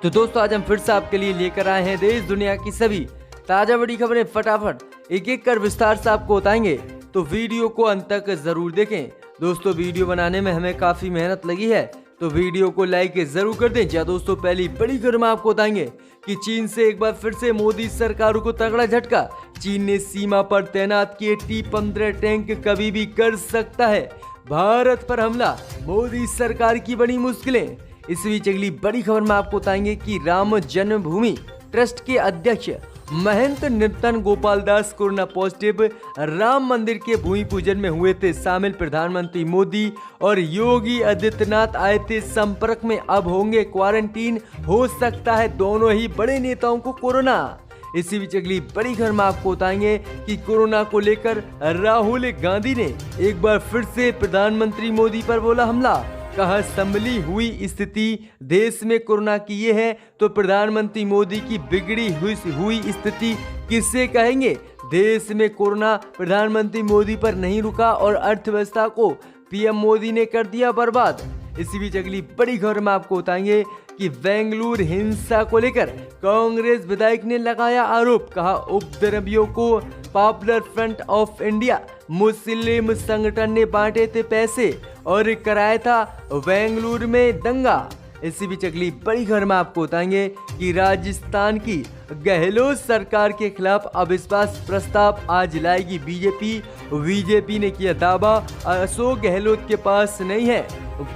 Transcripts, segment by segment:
तो दोस्तों आज हम फिर से आपके लिए लेकर आए हैं देश दुनिया की सभी ताजा बड़ी खबरें फटाफट एक एक कर विस्तार से आपको बताएंगे। तो वीडियो को अंत तक जरूर देखें। दोस्तों वीडियो बनाने में हमें काफी मेहनत लगी है, तो वीडियो को लाइक जरूर कर दें। जी दोस्तों पहली बड़ी खबर में आपको बताएंगे कि चीन से एक बार फिर से मोदी सरकार को तगड़ा झटका। चीन ने सीमा पर तैनात किए T-15 टैंक कभी भी कर सकता है भारत पर हमला, मोदी सरकार की बड़ी मुश्किलें। इस बीच अगली बड़ी खबर में आपको बताएंगे कि राम जन्मभूमि ट्रस्ट के अध्यक्ष महंत नृतन गोपाल दास कोरोना पॉजिटिव। राम मंदिर के भूमि पूजन में हुए थे शामिल प्रधानमंत्री मोदी और योगी आदित्यनाथ आए थे संपर्क में, अब होंगे क्वारंटीन, हो सकता है दोनों ही बड़े नेताओं को कोरोना। इसी बीच अगली बड़ी खबर में आपको बताएंगे कि कोरोना को लेकर राहुल गांधी ने एक बार फिर से प्रधानमंत्री मोदी पर बोला हमला। कहा संभली हुई स्थिति देश में कोरोना की ये है तो प्रधानमंत्री मोदी की बिगड़ी हुई स्थिति किससे कहेंगे। देश में कोरोना प्रधानमंत्री मोदी पर नहीं रुका और अर्थव्यवस्था को पीएम मोदी ने कर दिया बर्बाद। इसी बीच अगली बड़ी खबर में आपको बताएंगे कि बेंगलुरु हिंसा को लेकर कांग्रेस विधायक ने लगाया आरोप। कहा उपद्रवियों को popular front of India Muslim संगठन ने बांटे थे पैसे और कराया था बेंगलुरु में दंगा। इसी बीच अगली बड़ी खबर में आपको बताएंगे कि राजस्थान की गहलोत सरकार के खिलाफ अविश्वास प्रस्ताव आज लाएगी बीजेपी ने किया दावा, अशोक गहलोत के पास नहीं है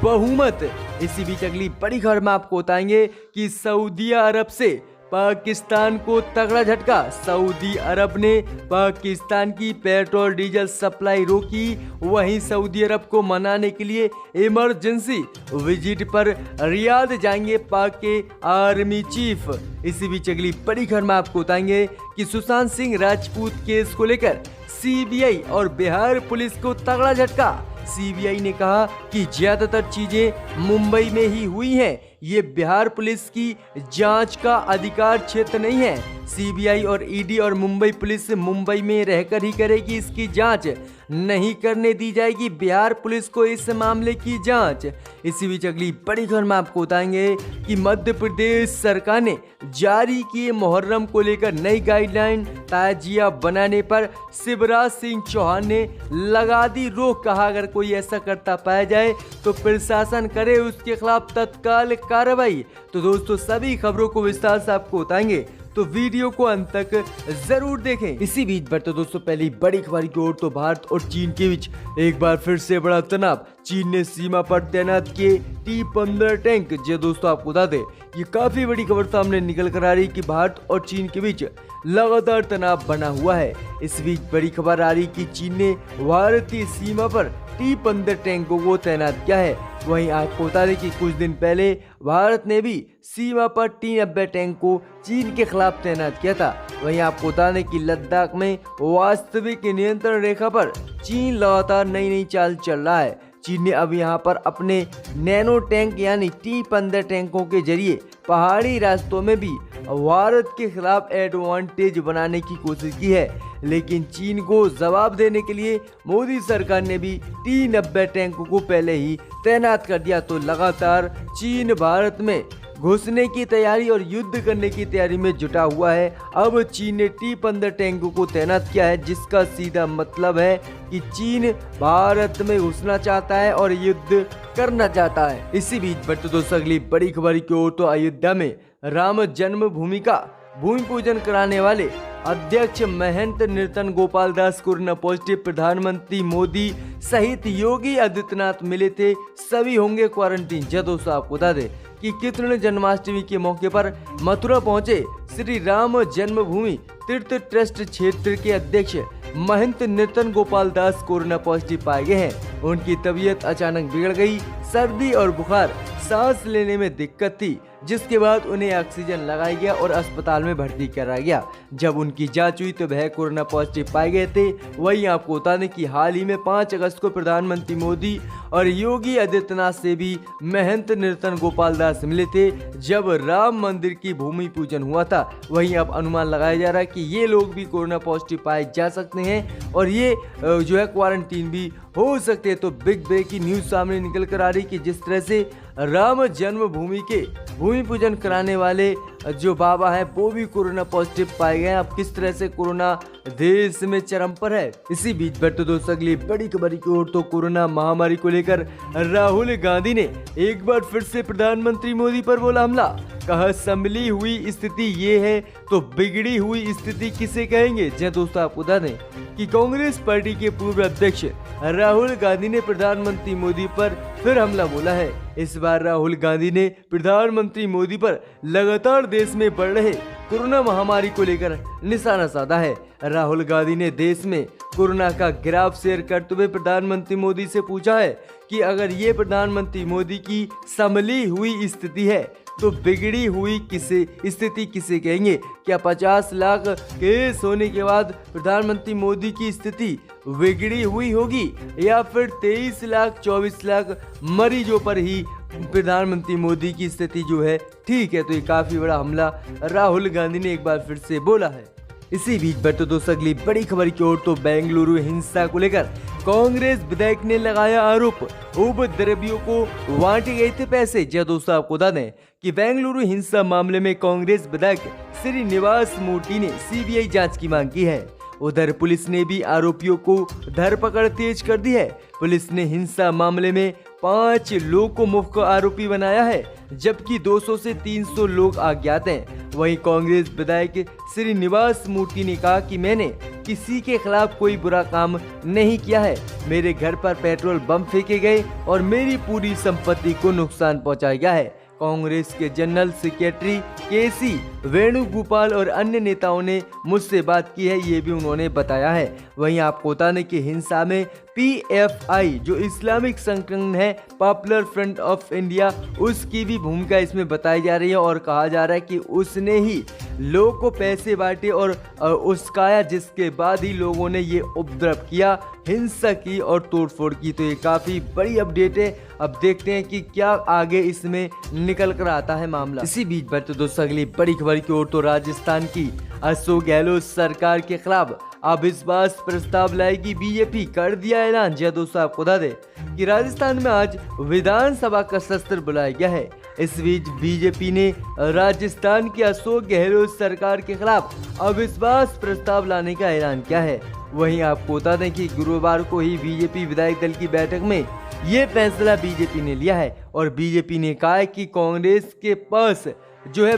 बहुमत। इसी बीच अगली बड़ी खबर में आपको बताएंगे कि सऊदी अरब से पाकिस्तान को तगड़ा झटका। सऊदी अरब ने पाकिस्तान की पेट्रोल डीजल सप्लाई रोकी, वहीं सऊदी अरब को मनाने के लिए इमरजेंसी विजिट पर रियाद जाएंगे पाक के आर्मी चीफ। इसी बीच अगली बड़ी खबर में आपको बताएंगे कि सुशांत सिंह राजपूत केस को लेकर सीबीआई और बिहार पुलिस को तगड़ा झटका। सीबीआई ने कहा कि ज्यादातर चीजें मुंबई में ही हुई हैं, ये बिहार पुलिस की जांच का अधिकार क्षेत्र नहीं है। सीबीआई और ईडी और मुंबई पुलिस मुंबई में रहकर ही करेगी इसकी जांच, नहीं करने दी जाएगी बिहार पुलिस को इस मामले की जांच। इसी बीच अगली बड़ी खबर में आपको बताएंगे कि मध्य प्रदेश सरकार ने जारी किए मुहर्रम को लेकर नई गाइडलाइन, ताजिया बनाने पर शिवराज सिंह चौहान ने लगा दी रोक। कहा अगर कोई ऐसा करता पाया जाए तो प्रशासन करे उसके खिलाफ तत्काल कार्रवाई। तो दोस्तों सभी खबरों को विस्तार से आपको बताएंगे, तो वीडियो को अंत तक जरूर देखें। इसी बीच बढ़ते दोस्तों पहली बड़ी खबर की ओर, तो भारत और चीन के बीच एक बार फिर से बड़ा तनाव। चीन ने सीमा पर तैनात किए T-15 टैंक। जी दोस्तों आपको बता दें ये काफी बड़ी खबर सामने निकल कर आ रही कि भारत और चीन के बीच लगातार तनाव बना हुआ है। इस बीच बड़ी खबर आ रही कि चीन ने भारतीय सीमा पर T-15 टैंकों को तैनात किया है। वहीं आपको बता दें कि कुछ दिन पहले भारत ने भी सीमा पर T-90 टैंक को चीन के खिलाफ तैनात किया था। वहीं आपको बता दें कि लद्दाख में वास्तविक नियंत्रण रेखा पर चीन लगातार नई चाल चल रहा है। चीन ने अब यहां पर अपने नैनो टैंक यानी T-15 टैंकों के जरिए पहाड़ी रास्तों में भी भारत के खिलाफ एडवांटेज बनाने की कोशिश की है, लेकिन चीन को जवाब देने के लिए मोदी सरकार ने भी T-90 टैंकों को पहले ही तैनात कर दिया। तो लगातार चीन भारत में घुसने की तैयारी और युद्ध करने की तैयारी में जुटा हुआ है। अब चीन ने T-15 टैंकों को तैनात किया है, जिसका सीधा मतलब है कि चीन भारत में घुसना चाहता है और युद्ध करना चाहता है। इसी बीच बढ़ते दोस्तों अगली बड़ी खबर की ओर, तो अयोध्या में राम जन्मभूमि का भूमि पूजन कराने वाले अध्यक्ष महंत नृतन गोपाल दास कोरोना पॉजिटिव। प्रधानमंत्री मोदी सहित योगी आदित्यनाथ मिले थे, सभी होंगे क्वारंटीन। जब दोस्तों आपको बता दें कि कृष्ण जन्माष्टमी के मौके पर मथुरा पहुंचे श्री राम जन्मभूमि तीर्थ ट्रस्ट क्षेत्र के अध्यक्ष महंत नृतन गोपाल दास कोरोना पॉजिटिव पाए गए हैं। उनकी तबीयत अचानक बिगड़ गई, सर्दी और बुखार, सांस लेने में दिक्कत थी, जिसके बाद उन्हें ऑक्सीजन लगाया गया और अस्पताल में भर्ती कराया गया। जब उनकी जांच हुई तो वह कोरोना पॉजिटिव पाए गए थे। वहीं आपको बता दें कि हाल ही में 5 अगस्त को प्रधानमंत्री मोदी और योगी आदित्यनाथ से भी महंत नृतन गोपाल दास मिले थे, जब राम मंदिर की भूमि पूजन हुआ था। वहीं अब अनुमान लगाया जा रहा है कि ये लोग भी कोरोना पॉजिटिव पाए जा सकते हैं और ये जो है क्वारंटीन भी हो सकते हैं। तो बिग ब्रेकिंग न्यूज सामने निकल कर आ रही कि जिस तरह से राम जन्मभूमि के भूमि पूजन कराने वाले जो बाबा हैं वो भी कोरोना पॉजिटिव पाए गए हैं। अब किस तरह से कोरोना देश में चरम पर है। इसी बीच बढ़ते दोस्तों अगली बड़ी खबर की ओर, तो कोरोना महामारी को लेकर राहुल गांधी ने एक बार फिर से प्रधानमंत्री मोदी पर बोला हमला। कहा संभली हुई स्थिति ये है तो बिगड़ी हुई स्थिति किसे कहेंगे। जय दोस्तों आपको बता दें कि कांग्रेस पार्टी के पूर्व अध्यक्ष राहुल गांधी ने प्रधानमंत्री मोदी पर फिर हमला बोला है। इस बार राहुल गांधी ने प्रधानमंत्री मोदी पर लगातार देश में बढ़ रहे कोरोना महामारी को लेकर निशाना साधा है। राहुल गांधी ने देश में कोरोना का ग्राफ शेयर करते हुए प्रधानमंत्री मोदी से पूछा है कि अगर ये प्रधानमंत्री मोदी की संभली हुई स्थिति है तो बिगड़ी हुई स्थिति किसे कहेंगे। क्या 50 लाख केस होने के बाद प्रधानमंत्री मोदी की स्थिति बिगड़ी हुई होगी या फिर 23 लाख 24 लाख मरीजों पर ही प्रधानमंत्री मोदी की स्थिति जो है ठीक है। तो ये काफी बड़ा हमला राहुल गांधी ने एक बार फिर से बोला है। इसी बीच बढ़ते दोस्तों अगली बड़ी खबर की ओर, तो बेंगलुरु हिंसा को लेकर कांग्रेस विधायक ने लगाया आरोप, उपद्रवियों को बांटे गए थे पैसे। जय दोस्तों आपको बता दें कि बेंगलुरु हिंसा मामले में कांग्रेस विधायक श्रीनिवास मूर्ति ने सीबीआई जांच की मांग की है। उधर पुलिस ने भी आरोपियों को धरपकड़ तेज कर दी है। पुलिस ने हिंसा मामले में 5 लोग को मुख्य आरोपी बनाया है, जबकि 200 से 300 लोग अज्ञात हैं। वहीं कांग्रेस विधायक श्रीनिवास मूर्ति ने कहा कि मैंने किसी के खिलाफ कोई बुरा काम नहीं किया है। मेरे घर पर पेट्रोल बम फेंके गए और मेरी पूरी संपत्ति को नुकसान पहुंचाया गया है। कांग्रेस के जनरल सेक्रेटरी केसी वेणुगोपाल और अन्य नेताओं ने मुझसे बात की है, ये भी उन्होंने बताया है। वहीं आपको बता दें कि हिंसा में PFI जो इस्लामिक संगठन है पॉपुलर फ्रंट ऑफ इंडिया, उसकी भी भूमिका इसमें बताई जा रही है और कहा जा रहा है कि उसने ही लोगों को पैसे बांटे और उस्काया, जिसके बाद ही लोगों ने ये उपद्रव किया, हिंसा की और तोड़फोड़ की। तो ये काफी बड़ी अपडेट है। अब देखते हैं कि क्या आगे इसमें निकल कर आता है मामला। इसी बीच बढ़ते दोस्तों अगली बड़ी खबर की ओर, तो राजस्थान की अशोक गहलोत सरकार के खिलाफ अविश्वास प्रस्ताव लाएगी बीजेपी, कर दिया ऐलान। जय दोस्तों आपको बता दें कि राजस्थान में आज विधानसभा का सत्र बुलाया गया है। इस बीच बीजेपी ने राजस्थान की अशोक गहलोत सरकार के खिलाफ अविश्वास प्रस्ताव लाने का ऐलान किया है। वहीं आपको बता दें कि गुरुवार को ही बीजेपी विधायक दल की बैठक में ये फैसला बीजेपी ने लिया है और बीजेपी ने कहा है कि कांग्रेस के पास जो है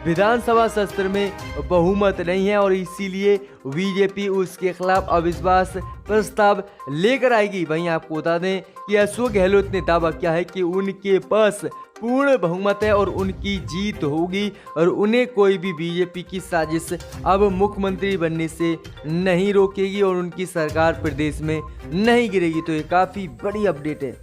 विधानसभा सत्र में बहुमत नहीं है और इसीलिए बीजेपी उसके खिलाफ अविश्वास प्रस्ताव लेकर आएगी। वहीं आपको बता दें कि अशोक गहलोत ने दावा किया है कि उनके पास पूर्ण बहुमत है और उनकी जीत होगी और उन्हें कोई भी बीजेपी की साजिश अब मुख्यमंत्री बनने से नहीं रोकेगी और उनकी सरकार प्रदेश में नहीं गिरेगी। तो ये काफी बड़ी अपडेट है।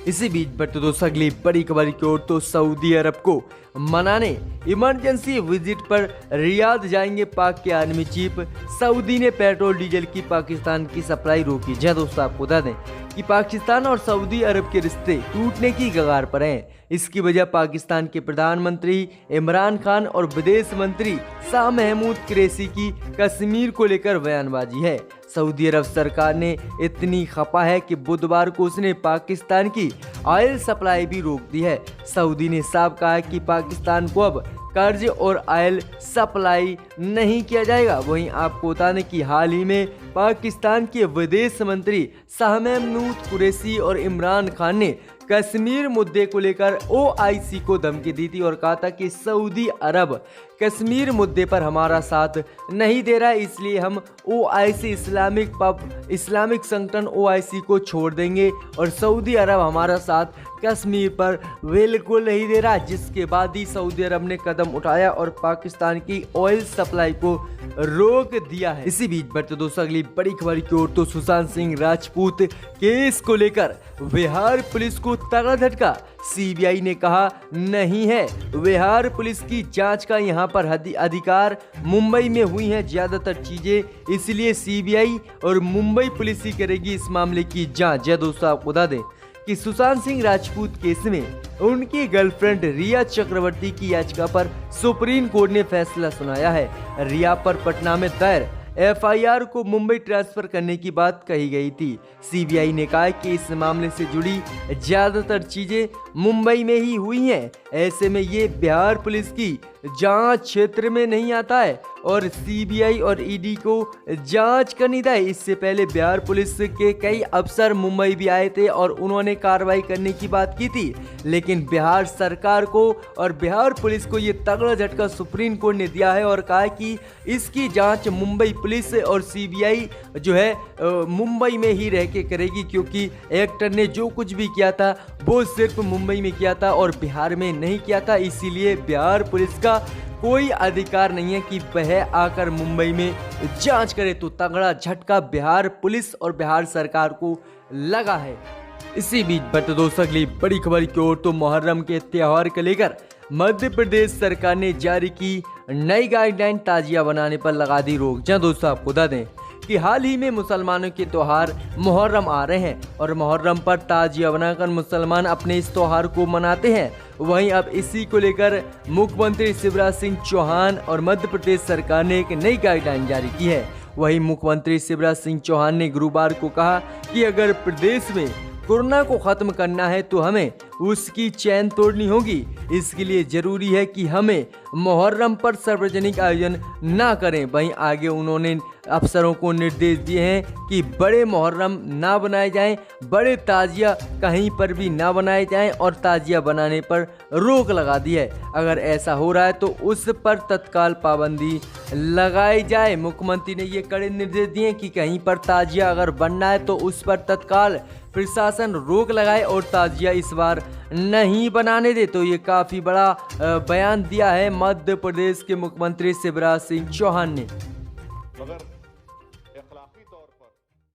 इसी बीच बढ़ते दोस्तों अगली बड़ी खबर की ओर, तो सऊदी अरब को मनाने इमरजेंसी विजिट पर रियाद जाएंगे पाक के आर्मी चीफ। सऊदी ने पेट्रोल डीजल की पाकिस्तान की सप्लाई रोकी। जय दोस्तों आपको बता दें कि पाकिस्तान और सऊदी अरब के रिश्ते टूटने की कगार पर हैं। इसकी वजह पाकिस्तान के प्रधानमंत्री इमरान खान और विदेश मंत्री शाह महमूद कुरैशी की कश्मीर को लेकर बयानबाजी है। सऊदी अरब सरकार ने इतनी खपा है कि बुधवार को उसने पाकिस्तान की ऑयल सप्लाई भी रोक दी है। सऊदी ने साफ कहा है कि पाकिस्तान को अब कर्ज और ऑयल सप्लाई नहीं किया जाएगा। वहीं आपको बता दें कि हाल ही में पाकिस्तान के विदेश मंत्री शाह महमूद कुरैशी और इमरान खान ने कश्मीर मुद्दे को लेकर OIC को धमकी दी थी और कहा था कि सऊदी अरब कश्मीर मुद्दे पर हमारा साथ नहीं दे रहा है, इसलिए हम OIC इस्लामिक संगठन OIC को छोड़ देंगे और सऊदी अरब हमारा साथ कश्मीर पर बिल्कुल नहीं दे रहा। जिसके बाद ही सऊदी अरब ने कदम उठाया और पाकिस्तान की ऑयल सप्लाई को रोक दिया है। इसी बीच बढ़ते दोस्तों अगली बड़ी खबर की ओर, तो सुशांत सिंह राजपूत केस को लेकर बिहार पुलिस को तगड़ा झटका। CBI ने कहा नहीं है बिहार पुलिस की जांच का यहाँ पर अधिकार, मुंबई में हुई हैं ज्यादातर चीजें, इसलिए CBI और मुंबई पुलिस ही करेगी इस मामले की जांच। जय दोस्तों आपको बता दें कि सुशांत सिंह राजपूत केस में उनकी गर्लफ्रेंड रिया चक्रवर्ती की याचिका पर सुप्रीम कोर्ट ने फैसला सुनाया है। रिया पर पटना में दायर FIR को मुंबई ट्रांसफर करने की बात कही गई थी। CBI ने कहा कि इस मामले से जुड़ी ज्यादातर चीजें मुंबई में ही हुई हैं। ऐसे में ये बिहार पुलिस की जांच क्षेत्र में नहीं आता है और सीबीआई और ईडी को जांच करनी था। इससे पहले बिहार पुलिस के कई अफसर मुंबई भी आए थे और उन्होंने कार्रवाई करने की बात की थी, लेकिन बिहार सरकार को और बिहार पुलिस को ये तगड़ा झटका सुप्रीम कोर्ट ने दिया है और कहा है कि इसकी जांच मुंबई पुलिस और सीबीआई जो है मुंबई में ही रह के करेगी, क्योंकि एक्टर ने जो कुछ भी किया था वो सिर्फ मुंबई में किया था और बिहार में नहीं किया था। इसीलिए बिहार पुलिस का कोई अधिकार नहीं है कि वह आकर मुंबई में जांच करे। तो तगड़ा झटका बिहार पुलिस और बिहार सरकार को लगा है। इसी बीच बढ़ते दोस्तों अगली बड़ी खबर की ओर, तो मुहर्रम के त्योहार को लेकर मध्य प्रदेश सरकार ने जारी की नई गाइडलाइन, ताजिया बनाने पर लगा दी रोक। जहां दोस्तों आपको बता दें कि हाल ही में मुसलमानों के त्योहार मुहर्रम आ रहे हैं और मुहर्रम पर ताजिया बनाकर मुसलमान अपने इस त्योहार को मनाते हैं। वहीं अब इसी को लेकर मुख्यमंत्री शिवराज सिंह चौहान और मध्य प्रदेश सरकार ने एक नई गाइडलाइन जारी की है। वहीं मुख्यमंत्री शिवराज सिंह चौहान ने गुरुवार को कहा कि अगर प्रदेश में कोरोना को खत्म करना है तो हमें उसकी चैन तोड़नी होगी। इसके लिए जरूरी है कि हमें मुहर्रम पर सार्वजनिक आयोजन ना करें। वहीं आगे उन्होंने अफसरों को निर्देश दिए हैं कि बड़े मुहर्रम ना बनाए जाएं, बड़े ताजिया कहीं पर भी ना बनाए जाएं और ताजिया बनाने पर रोक लगा दी है। अगर ऐसा हो रहा है तो उस पर तत्काल पाबंदी लगाई जाए। मुख्यमंत्री ने ये कड़े निर्देश दिए कि कहीं पर ताजिया अगर बनना है तो उस पर तत्काल प्रशासन रोक लगाए और ताजिया इस बार नहीं बनाने दे। तो ये काफी बड़ा बयान दिया है मध्य प्रदेश के मुख्यमंत्री शिवराज सिंह चौहान ने।